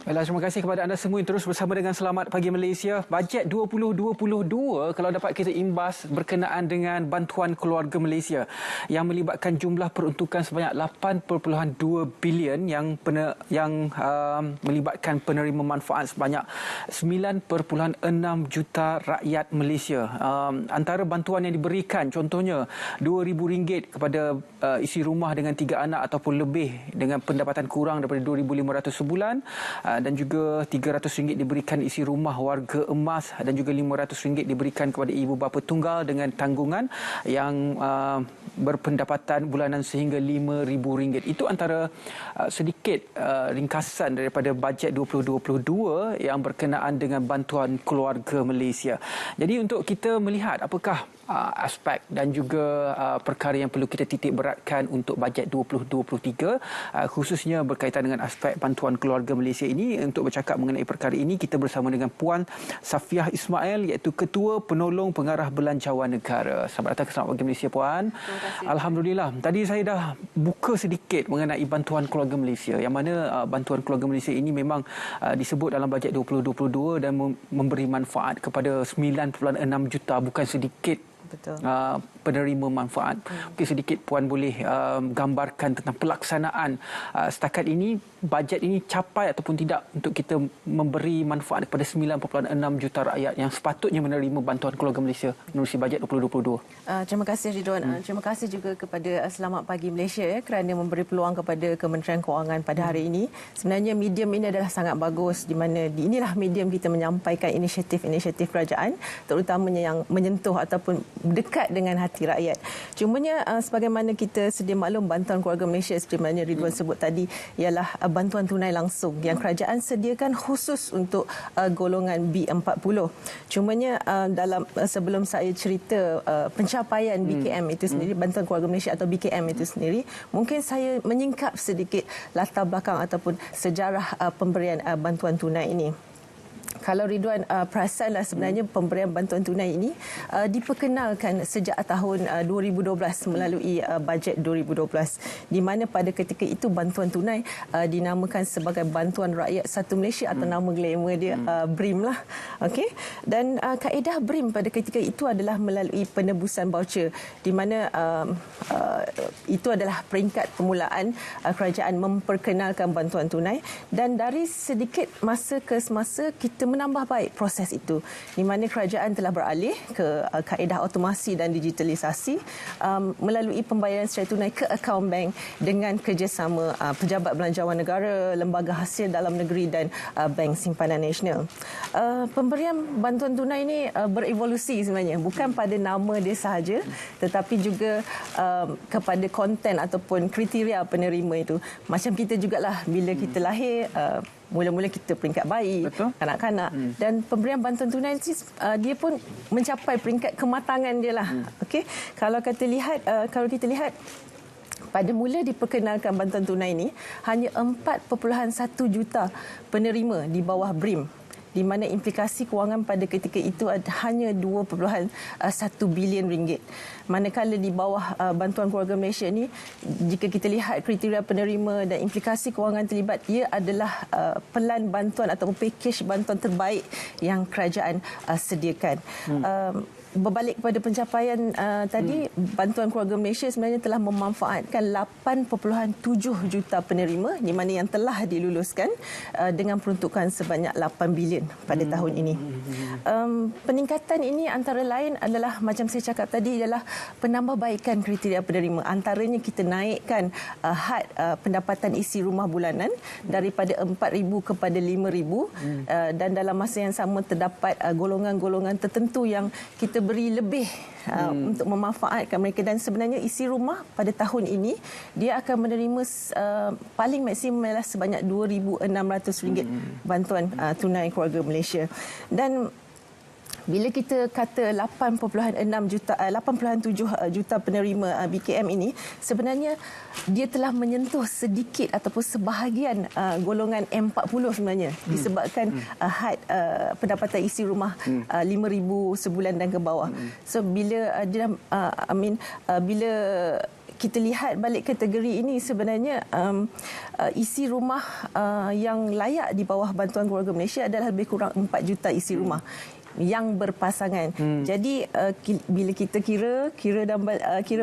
Baiklah, terima kasih kepada anda semua yang terus bersama dengan Selamat Pagi Malaysia. Bajet 2022 kalau dapat kita imbas berkenaan dengan bantuan keluarga Malaysia yang melibatkan jumlah peruntukan sebanyak 8.2 bilion yang melibatkan penerima manfaat sebanyak 9.6 juta rakyat Malaysia. Antara bantuan yang diberikan contohnya RM2,000 kepada isi rumah dengan 3 anak ataupun lebih dengan pendapatan kurang daripada RM2,500 sebulan. Dan juga RM300 diberikan isi rumah warga emas dan juga RM500 diberikan kepada ibu bapa tunggal dengan tanggungan yang berpendapatan bulanan sehingga RM5,000. Itu antara sedikit ringkasan daripada bajet 2022 yang berkenaan dengan bantuan keluarga Malaysia. Jadi untuk kita melihat apakah aspek dan juga perkara yang perlu kita titik beratkan untuk bajet 2023 khususnya berkaitan dengan aspek bantuan keluarga Malaysia ini. Untuk bercakap mengenai perkara ini kita bersama dengan Puan Safiah Ismail iaitu Ketua Penolong Pengarah Belanjawan Negara. Selamat datang ke Selamat Pagi Malaysia, Puan. Alhamdulillah. Tadi saya dah buka sedikit mengenai bantuan keluarga Malaysia yang mana bantuan keluarga Malaysia ini memang disebut dalam bajet 2022 dan memberi manfaat kepada 9.6 juta, bukan sedikit. Betul. Penerima manfaat. Mungkin sedikit Puan boleh gambarkan tentang pelaksanaan setakat ini, bajet ini capai ataupun tidak untuk kita memberi manfaat kepada 9.6 juta rakyat yang sepatutnya menerima bantuan keluarga Malaysia menerusi bajet 2022. Terima kasih Ridwan. Terima kasih juga kepada Selamat Pagi Malaysia kerana memberi peluang kepada Kementerian Kewangan pada hari ini. Sebenarnya medium ini adalah sangat bagus di mana inilah medium kita menyampaikan inisiatif-inisiatif kerajaan terutamanya yang menyentuh ataupun dekat dengan hati rakyat. Cumanya sebagaimana kita sedia maklum, bantuan keluarga Malaysia seperti mana Ridwan sebut tadi ialah bantuan tunai langsung yang kerajaan sediakan khusus untuk golongan B40. Cumanya dalam sebelum saya cerita pencapaian BKM itu sendiri, bantuan keluarga Malaysia atau BKM itu sendiri, mungkin saya menyingkap sedikit latar belakang ataupun sejarah pemberian bantuan tunai ini. Kalau Ridwan perasanlah sebenarnya pemberian bantuan tunai ini diperkenalkan sejak tahun 2012 melalui bajet 2012 di mana pada ketika itu bantuan tunai dinamakan sebagai Bantuan Rakyat Satu Malaysia atau nama glamour dia BRIM lah. Okey. Dan kaedah BRIM pada ketika itu adalah melalui penebusan voucher di mana itu adalah peringkat permulaan kerajaan memperkenalkan bantuan tunai, dan dari sedikit masa ke semasa kita menambah baik proses itu di mana kerajaan telah beralih ke kaedah otomasi dan digitalisasi melalui pembayaran secara tunai ke akaun bank dengan kerjasama Pejabat Belanjawan Negara, Lembaga Hasil Dalam Negeri dan Bank Simpanan Nasional. Pemberian bantuan tunai ini berevolusi sebenarnya, bukan pada nama dia sahaja tetapi juga kepada konten ataupun kriteria penerima itu. Macam kita jugalah bila kita lahir, mula-mula kita peringkat bayi, kanak-kanak. Dan pemberian bantuan tunai dia pun mencapai peringkat kematangan dia lah. Okey. Kalau kita lihat pada mula diperkenalkan bantuan tunai ini hanya 4.1 juta penerima di bawah BRIM, di mana implikasi kewangan pada ketika itu hanya 2.1 bilion ringgit. Manakala di bawah bantuan keluarga Malaysia ini, jika kita lihat kriteria penerima dan implikasi kewangan terlibat, ia adalah pelan bantuan atau pakej bantuan terbaik yang kerajaan sediakan. Berbalik kepada pencapaian tadi, bantuan keluarga Malaysia sebenarnya telah memanfaatkan 8.7 juta penerima di mana yang telah diluluskan dengan peruntukan sebanyak 8 bilion pada tahun ini. Peningkatan ini antara lain adalah macam saya cakap tadi ialah penambahbaikan kriteria penerima. Antaranya kita naikkan had pendapatan isi rumah bulanan daripada 4,000 kepada 5,000 dan dalam masa yang sama terdapat golongan-golongan tertentu yang kita beri lebih untuk memanfaatkan mereka, dan sebenarnya isi rumah pada tahun ini dia akan menerima paling maksimum ialah sebanyak RM2,600 bantuan tunai keluarga Malaysia. Dan bila kita kata 8.7 juta penerima BKM ini, sebenarnya dia telah menyentuh sedikit ataupun sebahagian golongan M40 sebenarnya, disebabkan had pendapatan isi rumah 5,000 sebulan dan ke bawah. So bila bila kita lihat balik kategori ini, sebenarnya isi rumah yang layak di bawah bantuan keluarga Malaysia adalah lebih kurang 4 juta isi rumah yang berpasangan. Jadi bila kita kira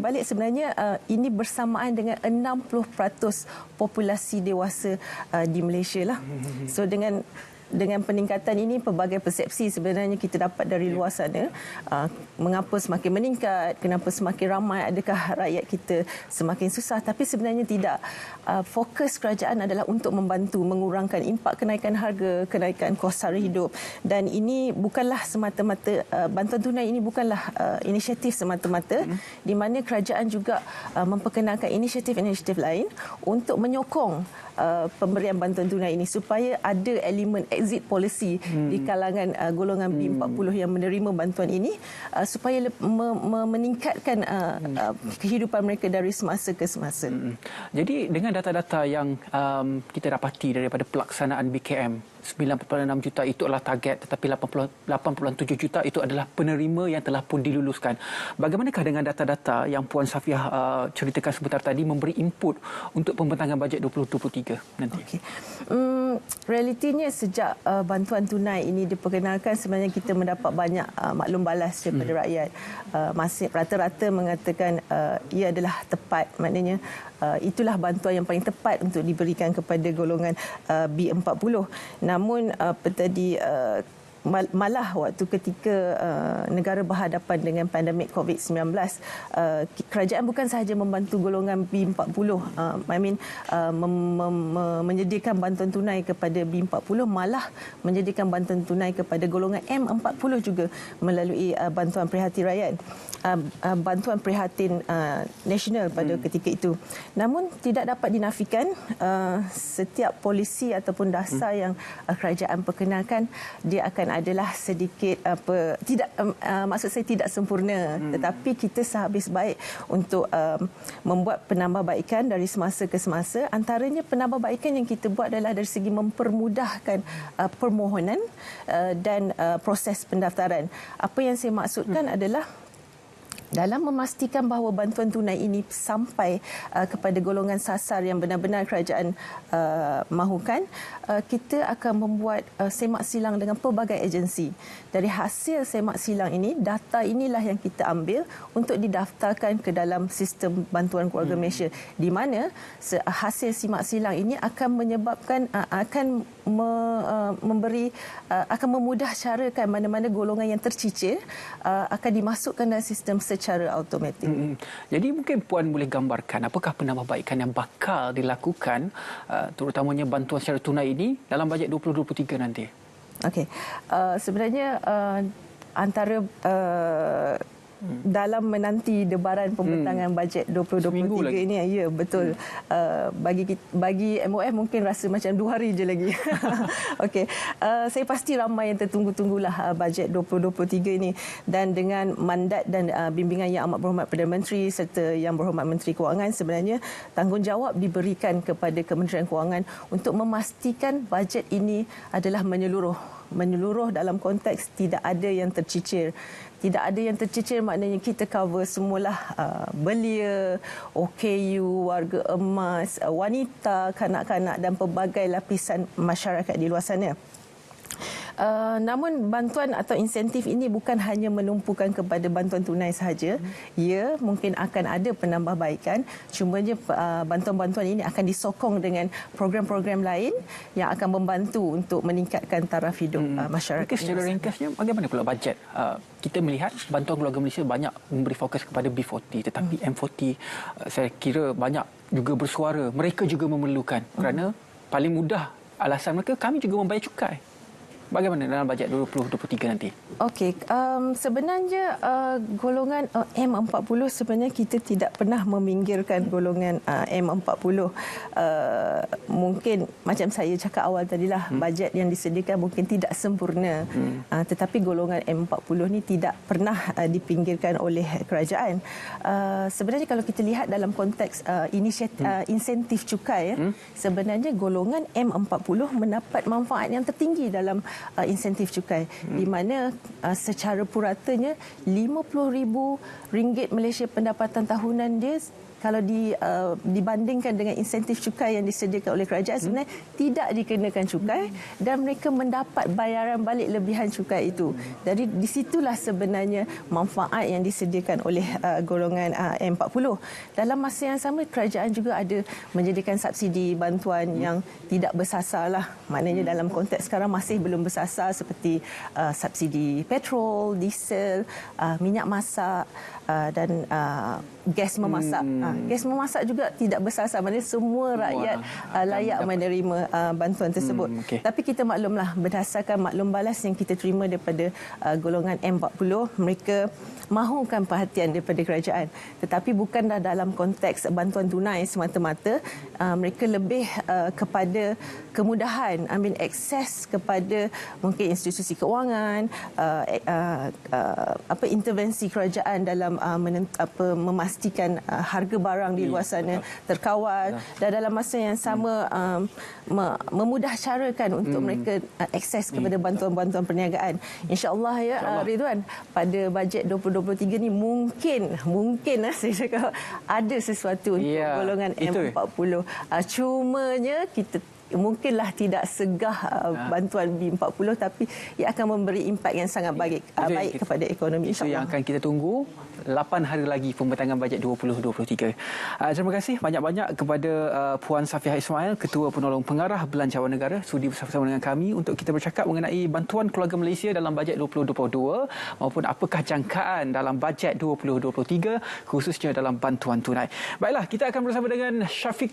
balik, sebenarnya ini bersamaan dengan 60% populasi dewasa di Malaysia lah. So dengan peningkatan ini, pelbagai persepsi sebenarnya kita dapat dari luar sana. Mengapa semakin meningkat, kenapa semakin ramai, adakah rakyat kita semakin susah? Tapi sebenarnya tidak. Fokus kerajaan adalah untuk membantu mengurangkan impak kenaikan harga, kenaikan kos sara hidup. Dan ini bukanlah semata-mata, bantuan tunai ini bukanlah inisiatif semata-mata, di mana kerajaan juga memperkenalkan inisiatif-inisiatif lain untuk menyokong pemberian bantuan tunai ini supaya ada elemen exit policy di kalangan golongan B40 yang menerima bantuan ini, supaya meningkatkan kehidupan mereka dari semasa ke semasa. Jadi dengan data-data yang kita dapati daripada pelaksanaan BKM, 9.6 juta itu adalah target, tetapi 8.7 juta itu adalah penerima yang telah pun diluluskan. Bagaimanakah dengan data-data yang Puan Safiah ceritakan sebentar tadi memberi input untuk pembentangan bajet 2023 nanti? Okay. Realitinya sejak bantuan tunai ini diperkenalkan, sebenarnya kita mendapat banyak maklum balas daripada rakyat. Masih rata-rata mengatakan ia adalah tepat, maknanya itulah bantuan yang paling tepat untuk diberikan kepada golongan B40. Namun malah waktu ketika negara berhadapan dengan pandemik COVID-19, kerajaan bukan sahaja membantu golongan B40, menyediakan bantuan tunai kepada B40, malah menyediakan bantuan tunai kepada golongan M40 juga melalui bantuan prihatin rakyat, bantuan prihatin nasional pada ketika itu. Namun tidak dapat dinafikan, setiap polisi ataupun dasar yang kerajaan perkenalkan, dia akan adalah sedikit maksud saya tidak sempurna, tetapi kita sehabis baik untuk membuat penambahbaikan dari semasa ke semasa. Antaranya penambahbaikan yang kita buat adalah dari segi mempermudahkan permohonan dan proses pendaftaran. Apa yang saya maksudkan adalah dalam memastikan bahawa bantuan tunai ini sampai kepada golongan sasar yang benar-benar kerajaan mahukan, kita akan membuat semak silang dengan pelbagai agensi. Dari hasil semak silang ini, data inilah yang kita ambil untuk didaftarkan ke dalam sistem bantuan keluarga Malaysia, di mana hasil semak silang ini akan menyebabkan akan memudah carakan mana-mana golongan yang tercicir akan dimasukkan dalam sistem secara automatik. Jadi mungkin Puan boleh gambarkan apakah penambahbaikan yang bakal dilakukan, terutamanya bantuan secara tunai ini dalam bajet 2023 nanti? Okey. Sebenarnya antara dalam menanti debaran pembentangan bajet 2023 ini, ya betul, bagi MOF mungkin rasa macam 2 hari je lagi. Okey, saya pasti ramai yang tertunggu-tunggulah bajet 2023 ini, dan dengan mandat dan bimbingan yang amat berhormat Perdana Menteri serta yang berhormat Menteri Kewangan, sebenarnya tanggungjawab diberikan kepada Kementerian Kewangan untuk memastikan bajet ini adalah menyeluruh dalam konteks tidak ada yang tercicir. Tidak ada yang tercicir maknanya kita cover semualah, belia, OKU, warga emas, wanita, kanak-kanak dan pelbagai lapisan masyarakat di luar sana. Namun bantuan atau insentif ini bukan hanya menumpukan kepada bantuan tunai sahaja. Ya, mungkin akan ada penambahbaikan. Cumanya bantuan-bantuan ini akan disokong dengan program-program lain yang akan membantu untuk meningkatkan taraf hidup masyarakat. Okay, secara ringkasnya, bagaimana pula bajet? Kita melihat bantuan keluarga Malaysia banyak memberi fokus kepada B40, tetapi M40 saya kira banyak juga bersuara. Mereka juga memerlukan kerana paling mudah alasan mereka, kami juga membayar cukai. Bagaimana dalam bajet 2023 nanti? Okey, sebenarnya golongan M40 sebenarnya kita tidak pernah meminggirkan golongan M40. Mungkin macam saya cakap awal tadilah, bajet yang disediakan mungkin tidak sempurna, tetapi golongan M40 ni tidak pernah dipinggirkan oleh kerajaan. Sebenarnya kalau kita lihat dalam konteks insentif cukai, sebenarnya golongan M40 mendapat manfaat yang tertinggi dalam insentif cukai, di mana secara puratanya RM50,000 Malaysia pendapatan tahunan dia kalau dibandingkan dengan insentif cukai yang disediakan oleh kerajaan, sebenarnya tidak dikenakan cukai dan mereka mendapat bayaran balik lebihan cukai itu. Jadi di situlah sebenarnya manfaat yang disediakan oleh golongan M40. Dalam masa yang sama, kerajaan juga ada menyediakan subsidi bantuan yang tidak bersasar lah. Maknanya dalam konteks sekarang masih belum bersasar, seperti subsidi petrol, diesel, minyak masak dan gas memasak. Gas memasak juga tidak bersasar, maknanya semua rakyat layak menerima bantuan tersebut. Tapi kita maklumlah, berdasarkan maklum balas yang kita terima daripada golongan M40, mereka mahukan perhatian daripada kerajaan. Tetapi bukanlah dalam konteks bantuan tunai semata-mata, mereka lebih kepada kemudahan, ambil akses kepada mungkin institusi keuangan, intervensi kerajaan dalam memastikan harga barang di luar sana terkawal, dan dalam masa yang sama memudahcarakan untuk mereka akses kepada bantuan-bantuan perniagaan. InsyaAllah ya, Ridwan, pada bajet 2023 ni mungkin saya cakap ada sesuatu untuk golongan M40. Cumanya kita mungkinlah tidak segah bantuan B40, tapi ia akan memberi impak yang sangat baik kepada ekonomi. Itu yang akan kita tunggu. 8 hari lagi pembentangan bajet 2023. Terima kasih banyak-banyak kepada Puan Safiah Ismail, Ketua Penolong Pengarah Belanjawan Negara, sudi bersama-sama dengan kami untuk kita bercakap mengenai bantuan keluarga Malaysia dalam bajet 2022 maupun apakah jangkaan dalam bajet 2023 khususnya dalam bantuan tunai. Baiklah, kita akan bersama dengan Syafiq